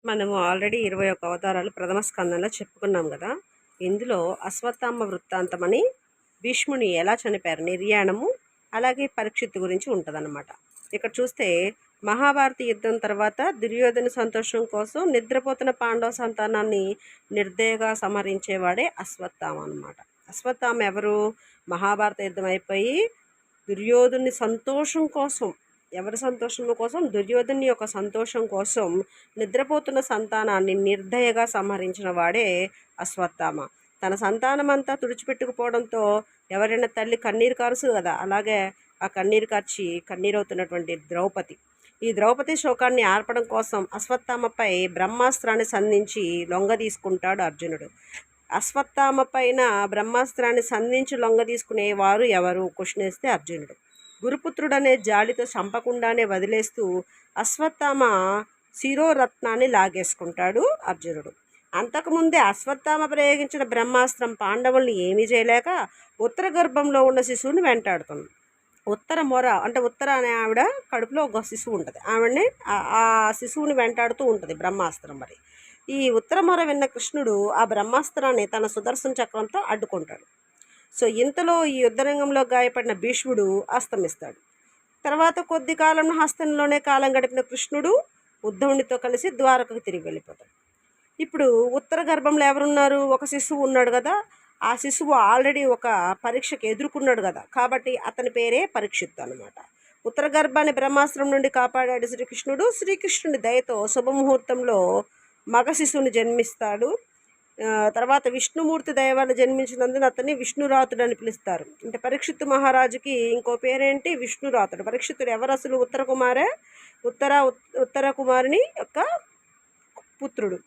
మనము ఆల్రెడీ 21 అవతారాలు ప్రథమ స్కందంలో చెప్పుకున్నాం కదా. ఇందులో అశ్వత్థామ వృత్తాంతమని భీష్ముని ఎలా చనిపోయారు నిర్యాణము, అలాగే పరీక్షిత్తు గురించి ఉంటుందన్నమాట. ఇక్కడ చూస్తే మహాభారత యుద్ధం తర్వాత దుర్యోధన సంతోషం కోసం నిద్రపోతున్న పాండవ సంతానాన్ని నిర్దయగా సంహరించేవాడే అశ్వత్థామ అన్నమాట. అశ్వత్థామ ఎవరు? మహాభారత యుద్ధం అయిపోయి దుర్యోధుని సంతోషం కోసం, ఎవరి సంతోషం కోసం? దుర్యోధని యొక్క సంతోషం కోసం నిద్రపోతున్న సంతానాన్ని నిర్దయగా సంహరించిన వాడే అశ్వత్థామ. తన సంతానం అంతా తుడిచిపెట్టుకుపోవడంతో ఎవరైనా తల్లి కన్నీరు కారుసు కదా, అలాగే ఆ కన్నీరు కార్చి కన్నీరవుతున్నటువంటి ద్రౌపది, ఈ ద్రౌపది శోకాన్ని ఆర్పడం కోసం అశ్వత్థామపై బ్రహ్మాస్త్రాన్ని సంధించి లొంగ తీసుకుంటాడు అర్జునుడు. అశ్వత్థామ పైన బ్రహ్మాస్త్రాన్ని సంధించి లొంగ తీసుకునేవారు ఎవరు? క్వశ్చన్ వేస్తే అర్జునుడు. గురుపుత్రుడనే జాలితో చంపకుండానే వదిలేస్తూ అశ్వత్థామ శిరోరత్నాన్ని లాగేసుకుంటాడు అర్జునుడు. అంతకుముందే అశ్వత్థామ ప్రయోగించిన బ్రహ్మాస్త్రం పాండవుల్ని ఏమీ చేయలేక ఉత్తర గర్భంలో ఉన్న శిశువుని వెంటాడుతుంది. ఉత్తర మొర అంటే ఉత్తర అనే ఆవిడ కడుపులో ఒక శిశువు ఉంటుంది, ఆవిడని ఆ శిశువుని వెంటాడుతూ ఉంటుంది బ్రహ్మాస్త్రం. మరి ఈ ఉత్తర మొర విన్న కృష్ణుడు ఆ బ్రహ్మాస్త్రాన్ని తన సుదర్శన చక్రంతో అడ్డుకుంటాడు. సో ఇంతలో ఈ యుద్ధరంగంలో గాయపడిన భీష్ముడు అస్తమిస్తాడు. తర్వాత కొద్ది కాలంలో హస్తంలోనే కాలం గడిపిన కృష్ణుడు ఉద్ధవునితో కలిసి ద్వారకకు తిరిగి వెళ్ళిపోతాడు. ఇప్పుడు ఉత్తర గర్భంలో ఎవరున్నారు? ఒక శిశువు ఉన్నాడు కదా, ఆ శిశువు ఆల్రెడీ ఒక పరీక్షకు ఎదుర్కొన్నాడు కదా, కాబట్టి అతని పేరే పరీక్షిత్తు అనమాట. ఉత్తర గర్భాన్ని బ్రహ్మాస్త్రం నుండి కాపాడాడు శ్రీకృష్ణుడు. శ్రీకృష్ణుడి దయతో శుభముహూర్తంలో మగ శిశువుని జన్మిస్తాడు. తర్వాత విష్ణుమూర్తి దయ వల్ల జన్మించినందున అతన్ని విష్ణురాతుడు అని పిలుస్తారు. అంటే పరీక్షిత్తు మహారాజుకి ఇంకో పేరేంటి? విష్ణురాతుడు. పరీక్షిత్తుడు ఎవరు అసలు? ఉత్తర కుమారుని యొక్క పుత్రుడు.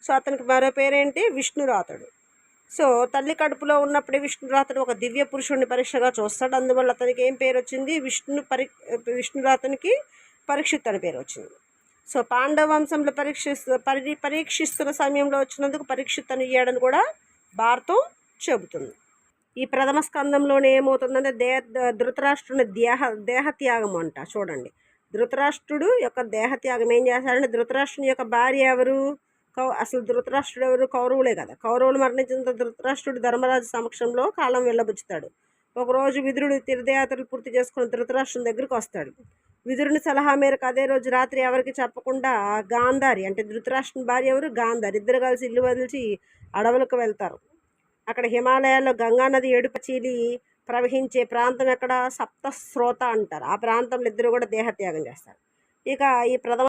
సో అతనికి మరో పేరేంటి? విష్ణురాతుడు. సో తల్లి కడుపులో ఉన్నప్పుడే విష్ణురాతుడు ఒక దివ్య పురుషుడిని పరీక్షగా చూస్తాడు. అందువల్ల అతనికి ఏం పేరు వచ్చింది? విష్ణురాతునికి పరీక్షిత్తు అని పేరు వచ్చింది. సో పాండవ వంశంలో పరీక్షిస్తున్న సమయంలో వచ్చినందుకు పరీక్షిత్తు అని ఇయ్యాడని కూడా భారతం చెబుతుంది. ఈ ప్రథమ స్కందంలోనే ఏమవుతుందంటే ధృతరాష్ట్రుని దేహత్యాగం అంట. చూడండి, ధృతరాష్ట్రుడు యొక్క దేహత్యాగం ఏం చేశారంటే, ధృతరాష్ట్రుని యొక్క భార్య ఎవరు? అసలు ధృతరాష్ట్రుడు ఎవరు? కౌరవులే కదా. కౌరవులు మరణించిన ధృతరాష్ట్రుడు ధర్మరాజు సమక్షంలో కాలం వెళ్ళబుచ్చుతాడు. ఒకరోజు విదురుడు తీర్థయాత్రలు పూర్తి చేసుకుని ధృతరాష్ట్రుని దగ్గరికి వస్తాడు. విదురుని సలహా మేరకు అదే రోజు రాత్రి ఎవరికి చెప్పకుండా గాంధారి అంటే ధృతరాష్ట్రుని భార్య ఎవరు? గాంధారి. ఇద్దరు కలిసి ఇల్లు వదిలిచి అడవులకు వెళ్తారు. అక్కడ హిమాలయాల్లో గంగానది ఏడుప చీలి ప్రవహించే ప్రాంతం ఎక్కడ? సప్తస్రోత అంటారు. ఆ ప్రాంతంలో ఇద్దరు కూడా దేహత్యాగం చేస్తారు. ఇక ఈ ప్రథమ